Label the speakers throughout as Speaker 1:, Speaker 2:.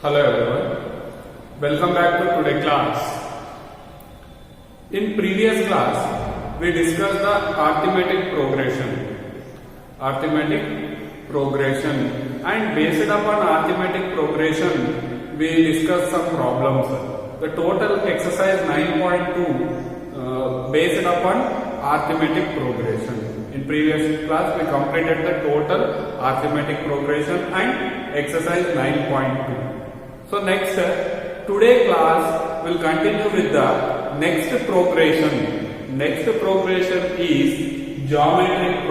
Speaker 1: Hello everyone, welcome back to today's class. In previous class, we discussed the arithmetic progression, and based upon arithmetic progression, we discussed some problems. The total exercise 9.2 based upon arithmetic progression. In previous class, we completed the total arithmetic progression and exercise 9.2. So next, today class will continue with the next progression. Next progression is geometric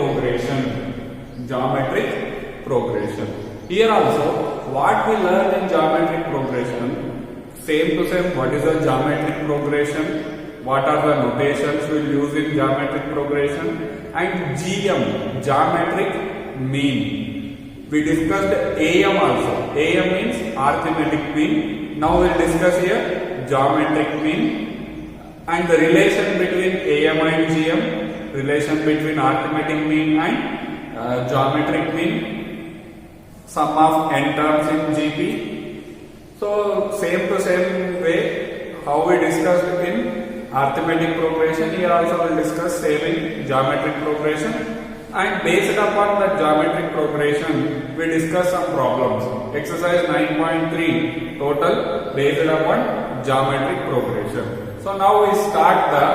Speaker 1: progression. Here also, what we learn in geometric progression, same to same, what is a geometric progression, what are the notations we will use in geometric progression, and GM, geometric mean. We discussed AM also. AM means arithmetic mean. Now we will discuss here geometric mean and the relation between AM and GM, relation between arithmetic mean and geometric mean, sum of n terms in GP. So same to same way how we discussed in arithmetic progression, here also we will discuss same in geometric progression. And based upon the geometric progression, we discuss some problems. Exercise 9.3 total based upon geometric progression. So now we start the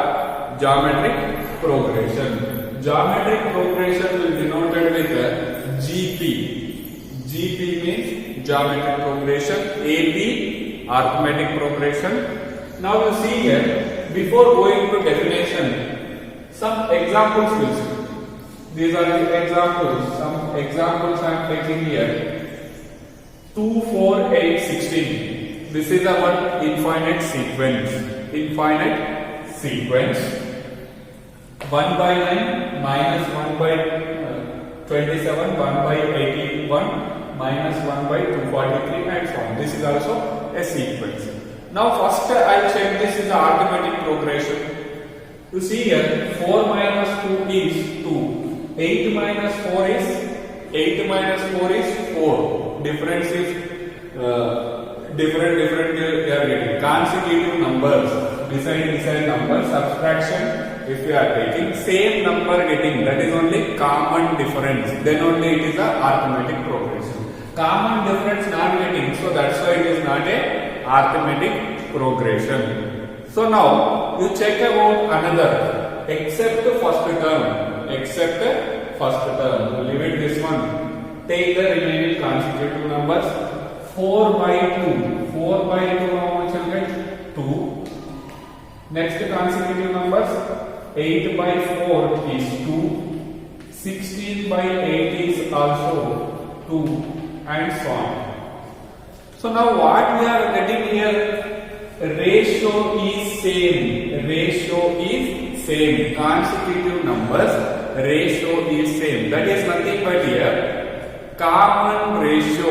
Speaker 1: geometric progression. Geometric progression will be denoted with GP. GP means geometric progression. AP arithmetic progression. Now you see here, before going to definition, some examples will see. These are the examples. Some examples I am taking here. 2, 4, 8, 16. This is our infinite sequence. 1 by 9 minus 1 by 27, 1 by 81, minus 1 by 243 and so on. This is also a sequence. Now first I will check this is the arithmetic progression. You see here 4 minus 2 is 2. 8 minus 4 is 4. Difference is different they are getting. Consecutive numbers, beside numbers, subtraction if you are taking, same number getting, that is only common difference. Then only it is a arithmetic progression. Common difference not getting, so that's why it is not a arithmetic progression. So now you check about another, except first term. Leave it this one. Take the remaining consecutive numbers. 4 by 2. 4 by 2 how much will get? 2. Next consecutive numbers. 8 by 4 is 2. 16 by 8 is also 2. And so on. So now what we are getting here? Ratio is same. Consecutive numbers. Ratio is same. That is nothing but here common ratio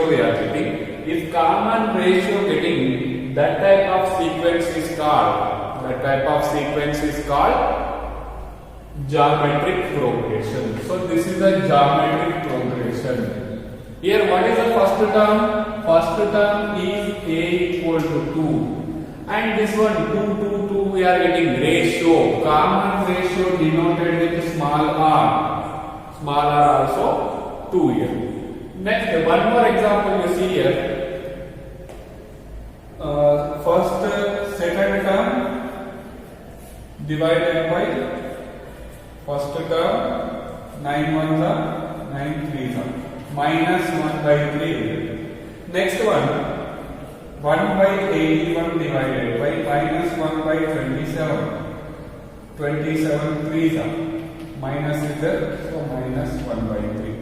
Speaker 1: we are getting. If common ratio getting, that type of sequence is called geometric progression. So this is the geometric progression. Here what is the first term? First term is A equal to 2. And this one 2 we are getting ratio, common ratio denoted with small r. Small r also 2 here. Next, one more example you see here. Second term divided by first term, 9 ones are 9 threes are minus 1 by 3. Next one. 1 by 81 divided by minus 1 by 27. 27 3s are minus is there, so minus 1 by 3.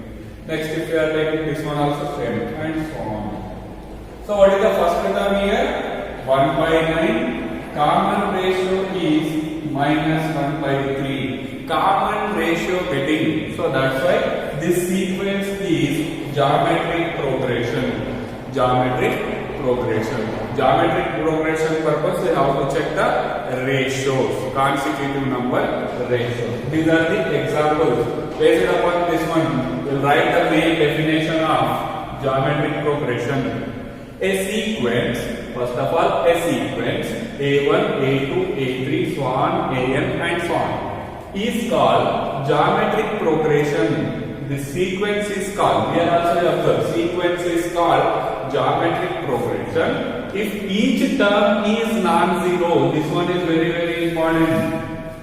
Speaker 1: Next, if you are taking this one also same and so on. So what is the first term here? 1 by 9. Common ratio is minus 1 by 3. Common ratio getting. So that's why this sequence is geometric progression. Geometric progression purpose, we have to check the ratios, consecutive number ratios. These are the examples. Based upon this one, we will write the main definition of geometric progression. A sequence, first of all, a sequence A1, A2, A3, so on, AN and so on is called geometric progression. This sequence is called, here also you observe, sequence is called geometric progression if each term is non-zero. This one is very, very important.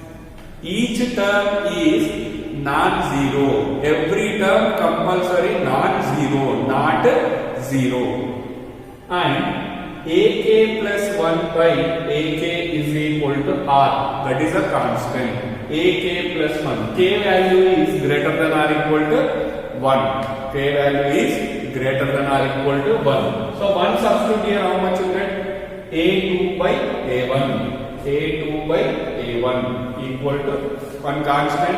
Speaker 1: Each term is non-zero. Every term compulsory non-zero, not zero. And AK plus 1 by AK is equal to R. That is a constant. AK plus 1. K value is greater than or equal to 1. K value is greater than or equal to 1. So one substitute here, how much you get? A2 by A1. A2 by A1 equal to one constant.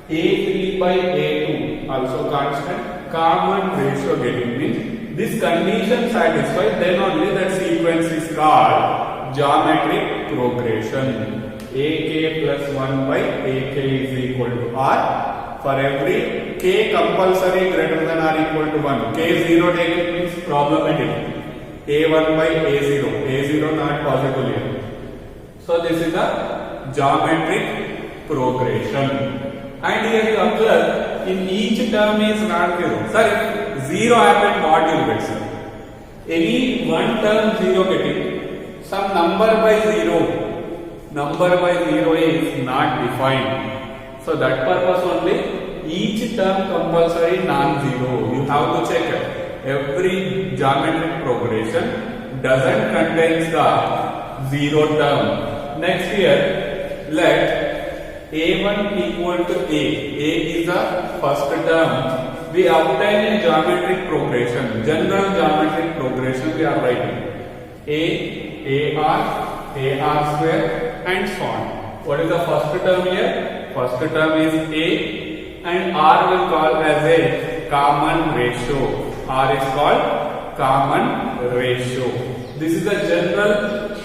Speaker 1: A3 by A2 also constant. Common ratio getting means this condition satisfied, then only that sequence is called geometric progression. AK plus 1 by AK is equal to R. For every K compulsory greater than or equal to 1. K0 taken means problematic. A1 by A0. A0 not possible here. So this is the geometric progression. And here you observe, in each term is not zero. Sir, if 0 happened, what you get, sir? Any one term 0 getting, some number by 0. Number by 0 is not defined. So that purpose only, each term compulsory non-zero. You have to check it. Every geometric progression doesn't contain the 0 term. Next here, let A1 equal to A. A is the first term. We obtain a geometric progression. General geometric progression we are writing. A, AR square and so on. What is the first term here? First term is A and R will call as a common ratio. R is called common ratio. This is the general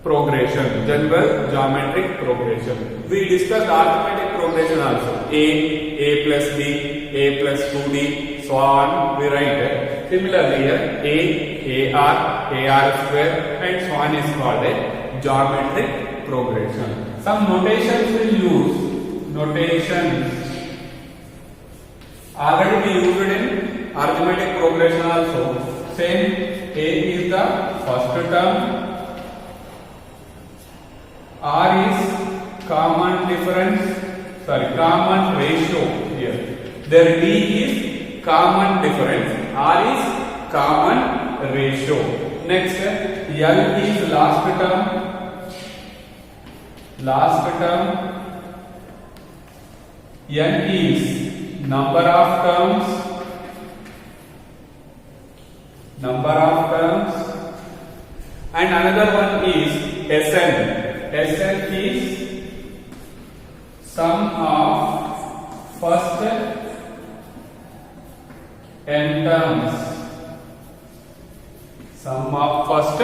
Speaker 1: progression, general geometric progression. We discussed arithmetic progression also. A plus B, A plus 2D, so on we write it. Similarly here, AR square and so on is called a geometric progression. Some notations will use. Notations already we used in arithmetic progression also. Same, A is the first term. R is common difference, common ratio here. Their D is common difference. R is common ratio. Next, L is last term. Last term. N is number of terms. Number of terms. And another one is Sn. Sn is sum of first n terms. Sum of first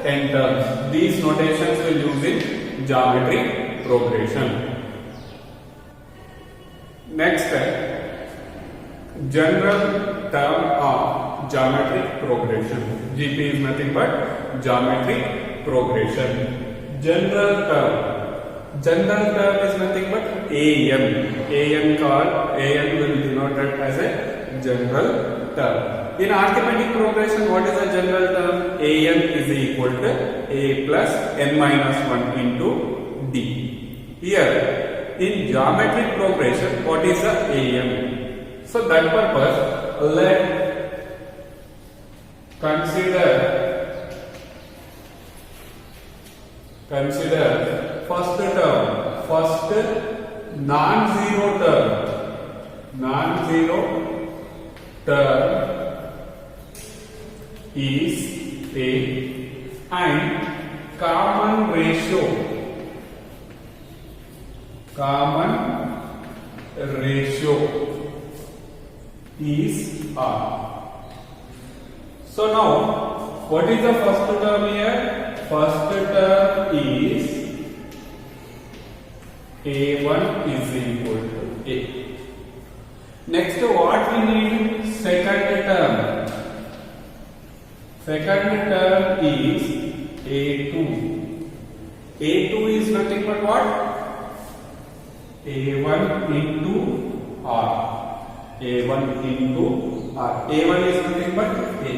Speaker 1: n terms. These notations will use in geometric progression. Next, general term of geometric progression. GP is nothing but geometric progression. General term. General term is nothing but AN. AN will be denoted as a general term. In arithmetic progression, what is a general term? AN is equal to A plus n minus 1 into D. Here, in geometric progression, what is the AN? So that purpose, let consider first term, first non-zero term. Non-zero term is A and common ratio. Common ratio is R. So now, what is the first term here? First term is A1 is equal to A. Next, what we need? Second term. Second term is A2. A2 is nothing but what? A1 into R. A1 into R. A1 is nothing but A.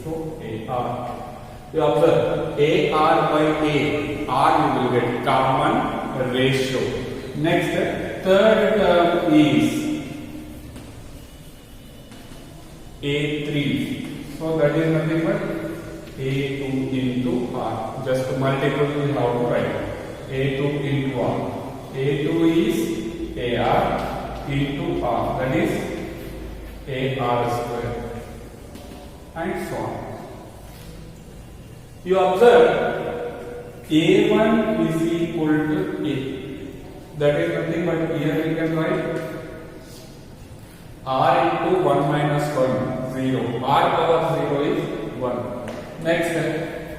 Speaker 1: So AR. You observe AR by A. R you will get common ratio. Next, third term is A3. So that is nothing but A2 into R. Just to multiple we have to write. A2 into R. A2 is AR into R. That is AR square. And so on. You observe A1 is equal to A. That is nothing but here we can write R into 1 minus 1, 0. R power 0 is 1. Next,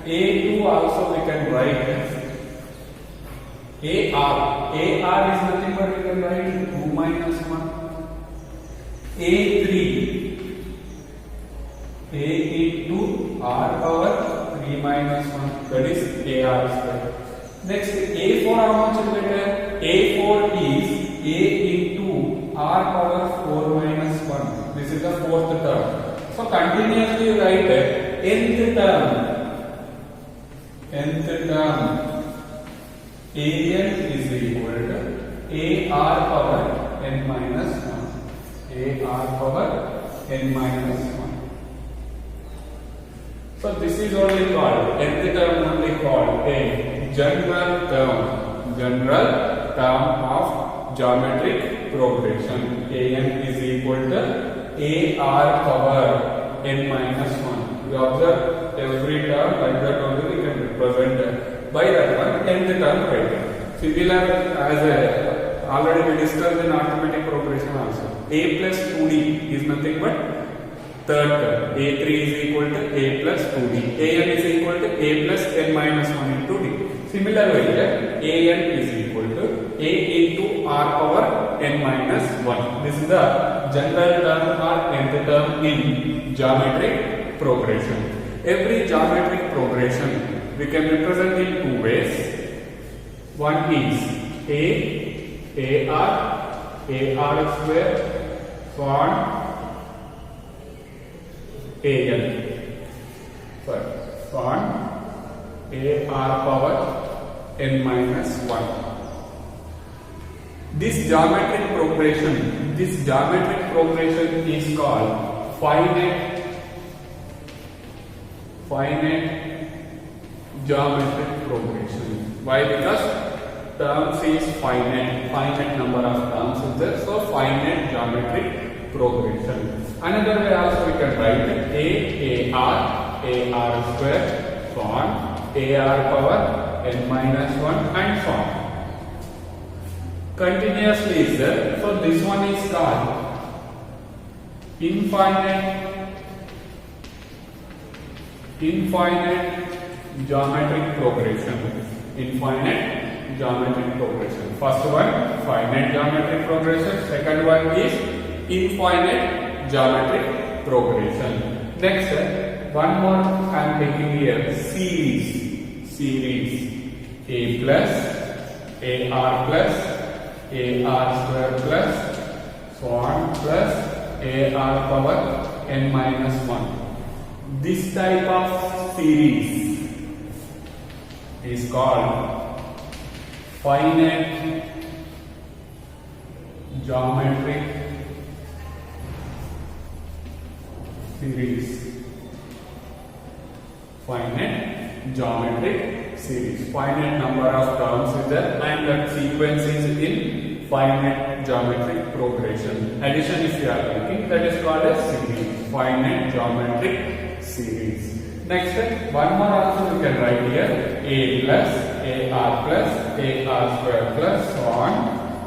Speaker 1: A2 also we can write AR. AR is nothing but we can write 2 minus 1. A3. A into R power 3 minus 1. That is AR square. Next, A4 how much is better? A4 is A into R power 4 minus 1. This is the fourth term. So continuously write nth term. Nth term AN is equal to AR power n minus 1. AR power n minus 1. So this is only called nth term only called a general term of geometric progression. An is equal to AR power n minus 1. You observe every term like that only we can represent by that one nth term right. Similar as already we discussed in arithmetic progression also. A plus 2D is nothing but third term. A3 is equal to A plus 2D. An is equal to A plus n minus 1 into D. Similarly, An is equal to A into R power n minus 1. This is the general term or nth term in geometric progression. Every geometric progression we can represent in two ways. One is AR square on AN. Sorry, on AR power n minus 1. This geometric progression is called finite geometric progression. Why? Because terms is finite number of terms is there, so finite geometric progression. Another way also we can write AR square on AR power n minus 1 and so on. Continuously is there, so this one is called infinite geometric progression. First one finite geometric progression, second one is infinite geometric progression. Next, one more I am taking here, series A plus AR plus AR square plus so on plus AR power n minus 1. This type of series is called finite geometric series. Finite number of terms is there and that sequence is in finite geometric progression. Addition if you are looking, that is called a series. Finite geometric series. Next, one more also we can write here A plus AR plus AR square plus so on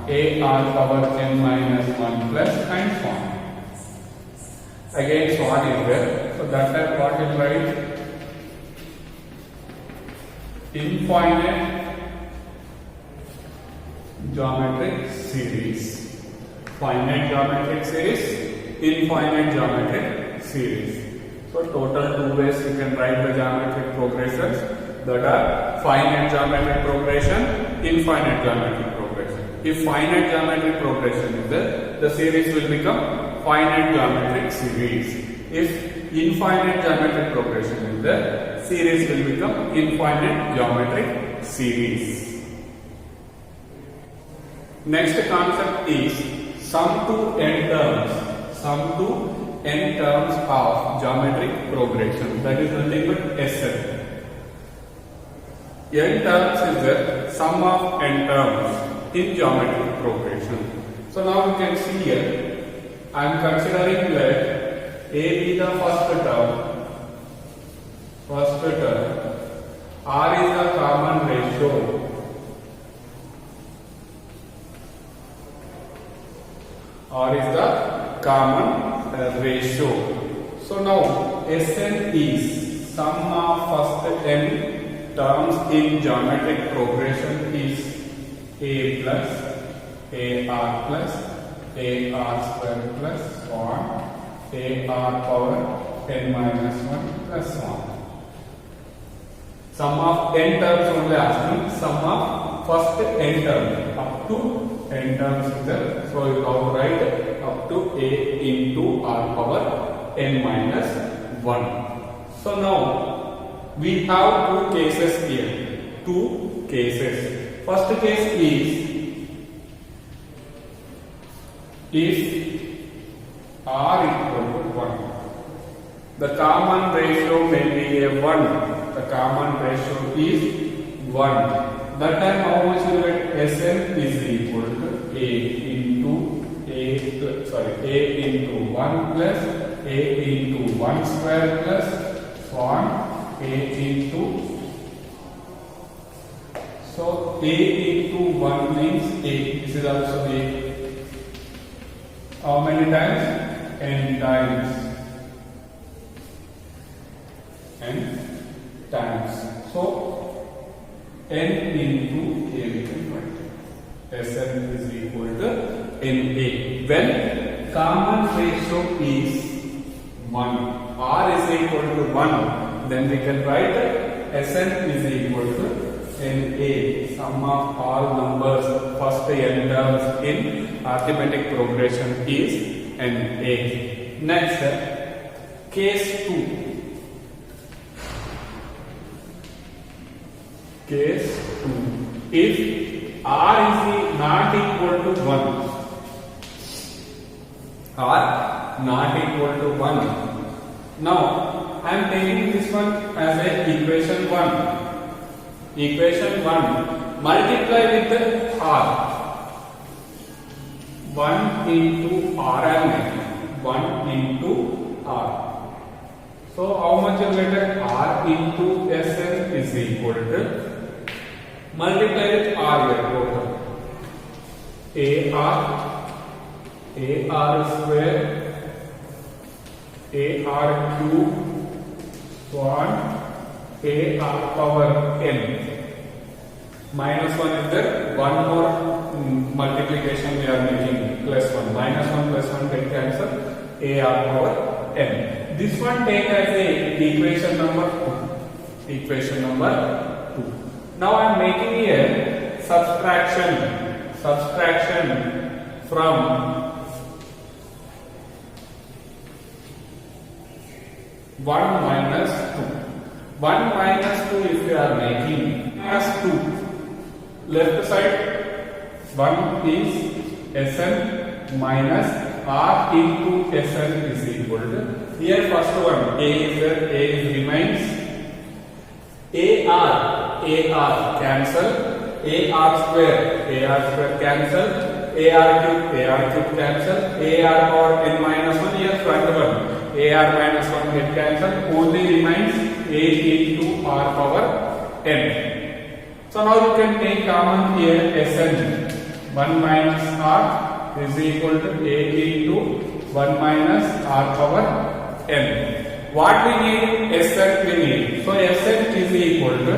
Speaker 1: AR power n minus 1 plus and so on. Again so on is there. So that time what is right? Infinite geometric series. Finite geometric series, infinite geometric series. So total two ways you can write the geometric progressions, that are finite geometric progression, infinite geometric progression. If finite geometric progression is there, the series will become finite geometric series. If infinite geometric progression is there, series will become infinite geometric series. Next concept is sum to n terms. Sum to n terms of geometric progression. That is nothing but Sn. N terms is the sum of n terms in geometric progression. So now you can see here, I am considering that A be the first term, R is the common ratio, R is the common ratio. So now Sn is sum of first n terms in geometric progression is A plus AR plus AR square plus 1 AR power n minus 1 plus 1. Sum of n terms only asking, sum of first n term up to n terms is there. So you have to write up to A into R power n minus 1. So now we have two cases here. Two cases. First case is if R equal to 1. The common ratio may be a 1. The common ratio is 1. That time how much you get? Sn is equal to A into A into 1 plus A into 1 square plus 1 A into. So A into 1 means A. This is also A. How many times? N times. N times. So n into A we can write. Sn is equal to Na. When common ratio is 1, R is equal to 1, then we can write Sn is equal to Na, sum of all numbers first n terms in arithmetic progression is Na. Next, case 2. Case 2. If R is not equal to 1, R not equal to 1. Now I am taking this one as a equation 1. Equation 1 multiply with the R. 1 into R and 1 into R. So how much you get? R into Sn is equal to, multiply with R here total. AR square, AR cube, 1 AR power n. Minus 1 is there, one more multiplication we are making, plus 1. Minus 1 plus 1 get cancel, AR power n. This one take as a equation number 2. Equation number 2. Now I am making here subtraction from 1 minus 2. 1 minus 2 if you are making as 2. Left side 1 is Sn minus R into Sn is equal to, here first one A is there, A remains, AR cancel, AR square cancel, AR cube cancel, AR power n minus 1, here front one AR minus 1 get cancelled, only remains A into R power n. So now you can take common here Sn. 1 minus R is equal to A into 1 minus R power n. What we need? Sn we need. So Sn is equal to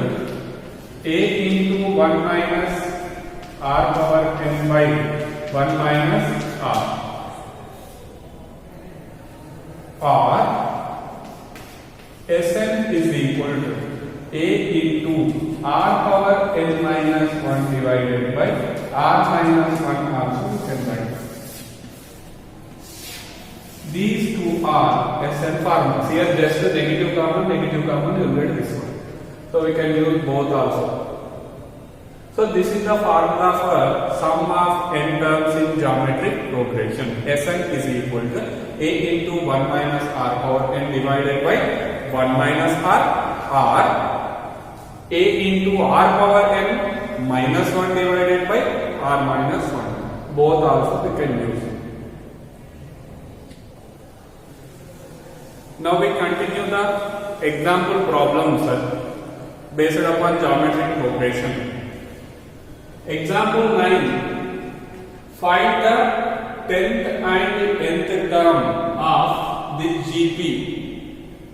Speaker 1: A into 1 minus R power n by 1 minus R. Or Sn is equal to a into r power n minus 1 divided by r minus 1 also you can write. These two are Sn formulas. Here just the negative common you will get this one. So we can use both also. So this is the formula for sum of n terms in geometric progression. Sn is equal to a into 1 minus r power n divided by 1 minus r, or a into r power n minus 1 divided by r minus 1. Both also we can use. Now we continue the example problems based upon geometric progression. Example 9. Find the 10th and 10th term of the GP.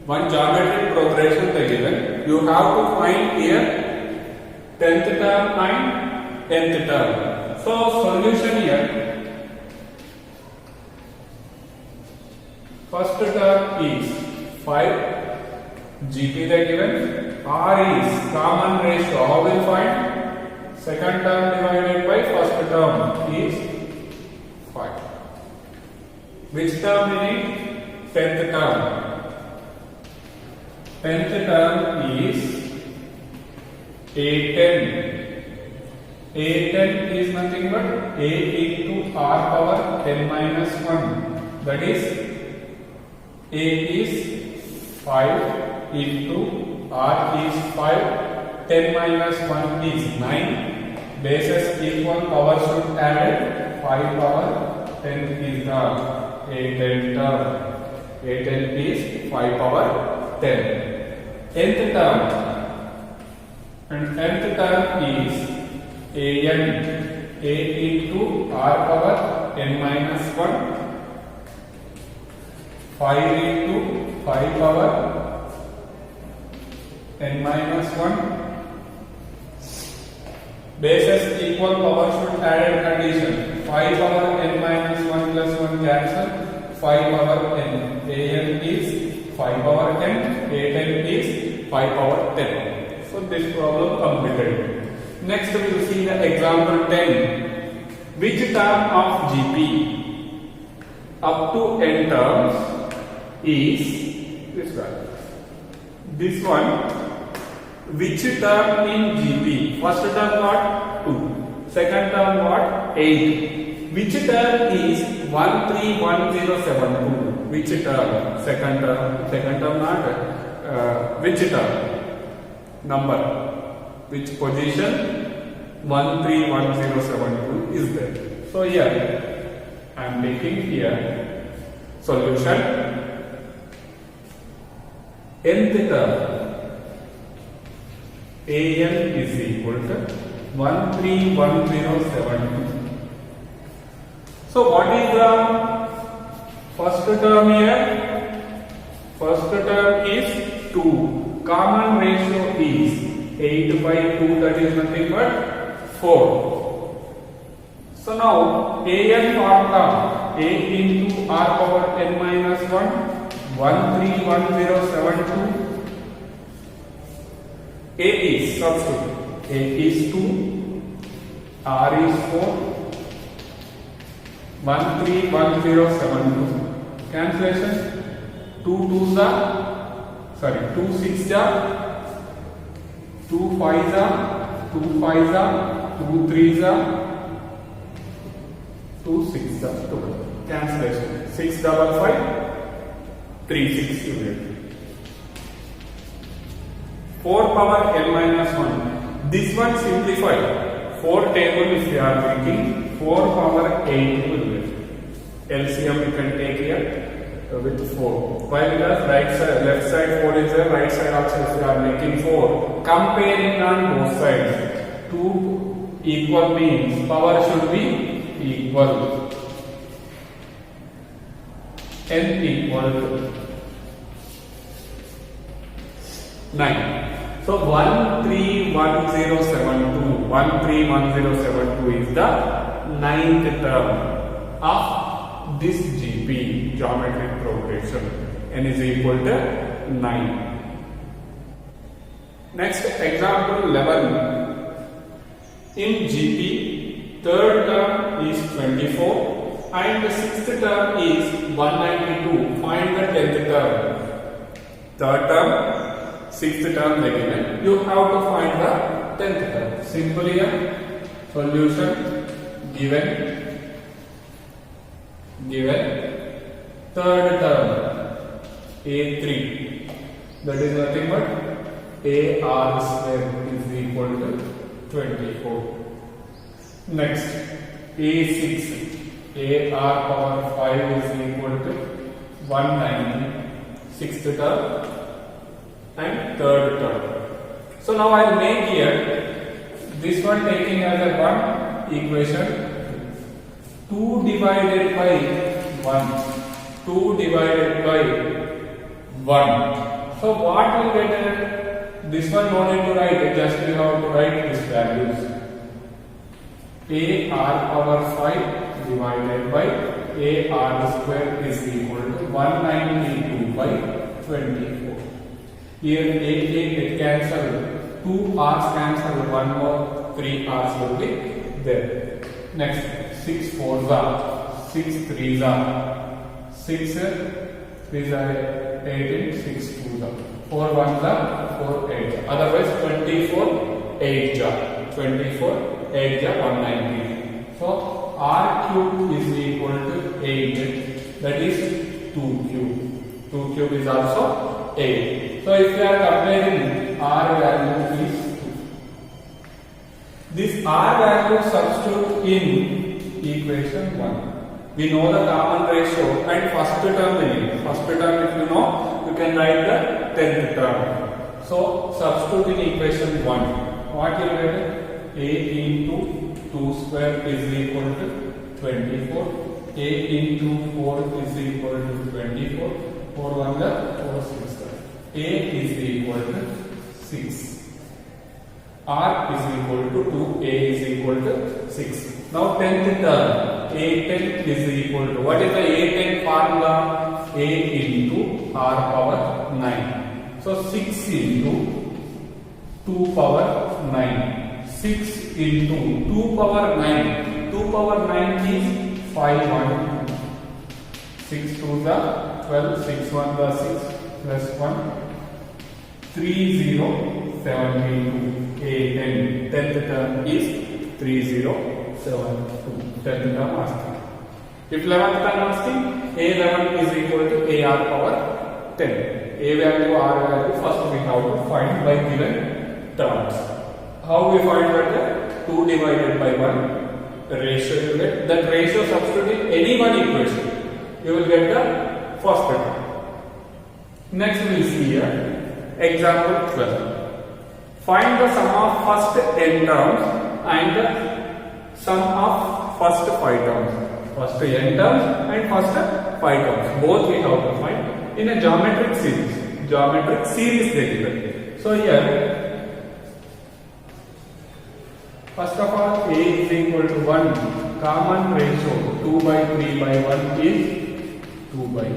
Speaker 1: One geometric progression is given. You have to find here 10th term and 10th term. So solution here. First term is 5. GP is given. R is common ratio. How will find? Second term divided by first term is 5. Which term we need? 10th term. 10th term is A10. A10 is nothing but A into R power n minus 1. That is A is 5 into R is 5. 10 minus 1 is 9. Bases equal, power should add 5 power 10 is the A10 term. A10 is 5 power 10. Nth term, and nth term is An. A into R power n minus 1. 5 into 5 power n minus 1. Bases equal, power should add condition. 5 power n minus 1 plus 1 cancel. 5 power n. An is 5 power 10. A10 is 5 power 10. So this problem completed. Next we will see the example 10. Which term of GP up to n terms is this one? This one. Which term in GP? First term what? 2. Second term what? 8. Which term is 131072? Which term? Second term not. Which term? Number. Which position? 131072 is there. So here I am taking here solution. Nth term An is equal to 131072. So what is the first term here? First term is 2. Common ratio is 8 by 2, that is nothing but 4. So now An formula, A into R power n minus 1, 131072. A is substitute. A is 2, R is 4, 131072. Cancellation. 2 2s are, 2 6s are, 2 5s are, 2 5s are, 2 3s are, 2 6s are. Cancellation. 6 5 5, 3 6 you get. 4 power n minus 1. This one simplified. 4 table if you are making, 4 power 8 will get. LCM you can take here with 4. While the right side, left side 4 is there, right side also if you are making 4. Comparing on both sides. 2 equal means power should be equal. N equal to 9. So 131072 is the 9th term of this GP, geometric progression. N is equal to 9. Next example 11. In GP, third term is 24 and the sixth term is 192. Find the 10th term. Third term, sixth term they given. You have to find the 10th term. Simply a solution given third term A3, that is nothing but AR square is equal to 24. Next A6, AR power 5 is equal to 190, sixth term and third term. So now I will make here this one taking as a one equation 2 divided by 1. 2 divided by 1. So what will get this one no need to write, just we have to write these values. AR power 5 divided by AR square is equal to 192 by 24. Here A get cancelled, 2 R's cancelled, 1 more 3 R's will be there. Next 6 4s are 6 3s are 6 3s are 18, 6 2s are 4 1s are 4 8. Otherwise 24 8 are 24 8 are 190. So R cube is equal to 8. That is 2 cube. 2 cube is also 8. So if we are comparing R value is 2. This R value substitute in equation 1. We know the common ratio and first term in it. First term if you know, you can write the 10th term. So substitute in equation 1. What you will get? A into 2 square is equal to 24. A into 4 is equal to 24. 4 1 4 6. A is equal to 6. R is equal to 2, A is equal to 6. Now 10th term, A10 is equal to, what is the A10 formula? A into R power 9. So 6 into 2 power 9. 6 into 2 power 9. 2 power 9 is 5 1. 6 2 the 12, 6 1 the 6 plus 1. 3072. A10. 10th term is 3072. 10th term asking. If 11th term asking, A11 is equal to AR power 10. A value, R value, first we have to find by given terms. How we find that? 2 divided by 1 ratio you get. That ratio substitute in any one equation. You will get the first term. Next we will see here. Example 12. Find the sum of first n terms and the sum of first 5 terms. First n terms and first 5 terms. Both we have to find in a geometric series. Geometric series they given. So here, first of all, A is equal to 1. Common ratio 2 by 3 by 1 is 2 by 3.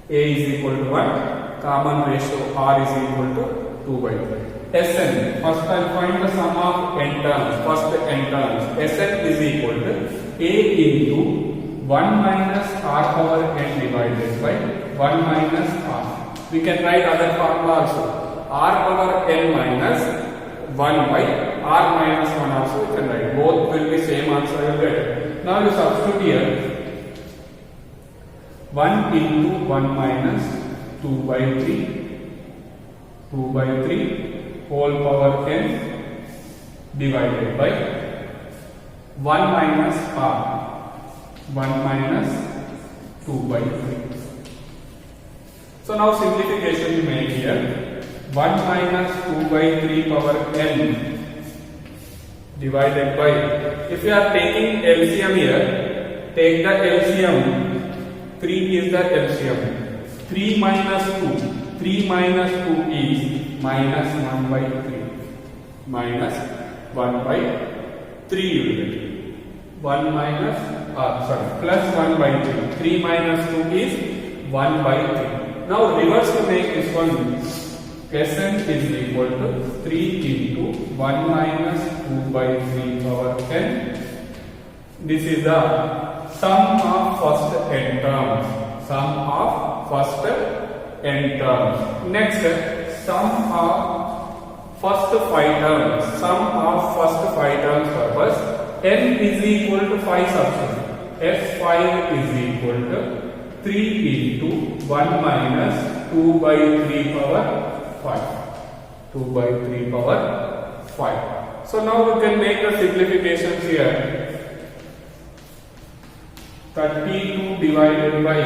Speaker 1: A is equal to 1. Common ratio R is equal to 2 by 3. Sn, first I will find the sum of n terms, first n terms. Sn is equal to A into 1 minus R power n divided by 1 minus R. We can write other formula also. R power n minus 1 by R minus 1 also we can write. Both will be same answer you will get. Now you substitute here 1 into 1 minus 2 by 3, 2 by 3 whole power n divided by 1 minus R, 1 minus 2 by 3. So now simplification we make here. 1 minus 2 by 3 power n divided by, if you are taking LCM here, take the LCM, 3 is the LCM. 3 minus 2, 3 minus 2 is minus 1 by 3, minus 1 by 3 you will get. 1 minus, plus 1 by 3, 3 minus 2 is 1 by 3. Now reverse to make this one, Sn is equal to 3 into 1 minus 2 by 3 power n. This is the sum of first n terms. Sum of first n terms. Next, sum of first 5 terms. Sum of first 5 terms purpose. N is equal to 5 substitute. S5 is equal to 3 into 1 minus 2 by 3 power 5. 2 by 3 power 5. So now we can make the simplifications here. 32 divided by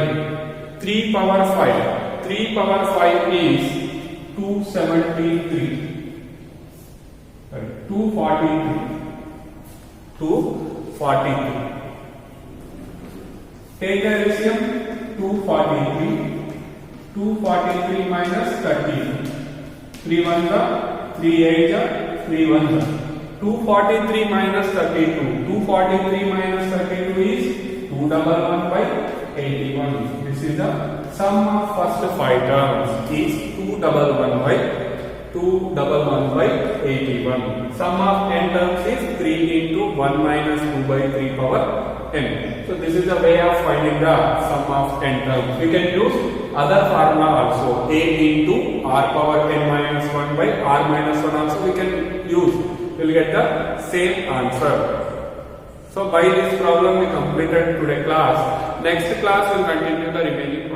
Speaker 1: 3 power 5. 3 power 5 is 273. 243. 243. Take the LCM. 243. 243 minus 32. 3 1 3 8 3 1 243 minus 32. 243 minus 32 is 211 by 81. This is the sum of first 5 terms is 211 by 211 by 81. Sum of n terms is 3 into 1 minus 2 by 3 power n. So this is the way of finding the sum of n terms. We can use other formula also. A into r power n minus 1 by r minus 1 also we can use. We will get the same answer. So by this problem we completed today class. Next class we will continue the remaining